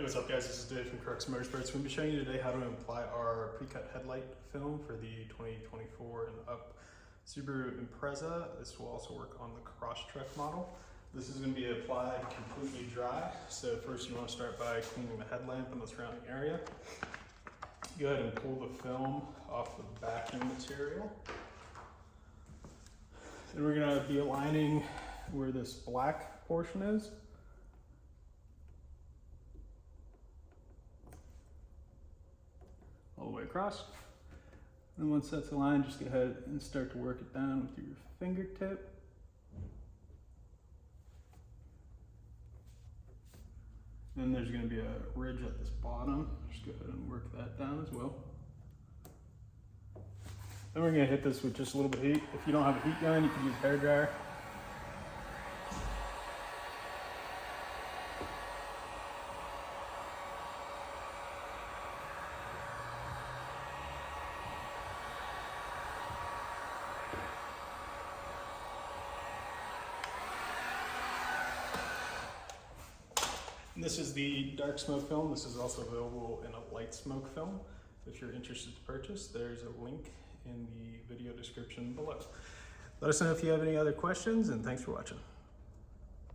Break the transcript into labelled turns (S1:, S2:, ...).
S1: Hey, what's up guys? This is Dave from Crux Moto. We're going to be showing you today how to apply our pre-cut headlight film for the 2024 and up Subaru Impreza. This will also work on the Crosstrek model. This is going to be applied completely dry. So first you want to start by cleaning the headlamp and the surrounding area. Go ahead and pull the film off the backing material. And we're going to be aligning where this black portion is. All the way across. And once that's aligned, just go ahead and start to work it down with your fingertip. And there's going to be a ridge at this bottom. Just go ahead and work that down as well. Then we're going to hit this with just a little bit of heat. If you don't have a heat gun, you can use a hairdryer. This is the dark smoke film. This is also available in a light smoke film. If you're interested to purchase, there's a link in the video description below. Let us know if you have any other questions, and thanks for watching.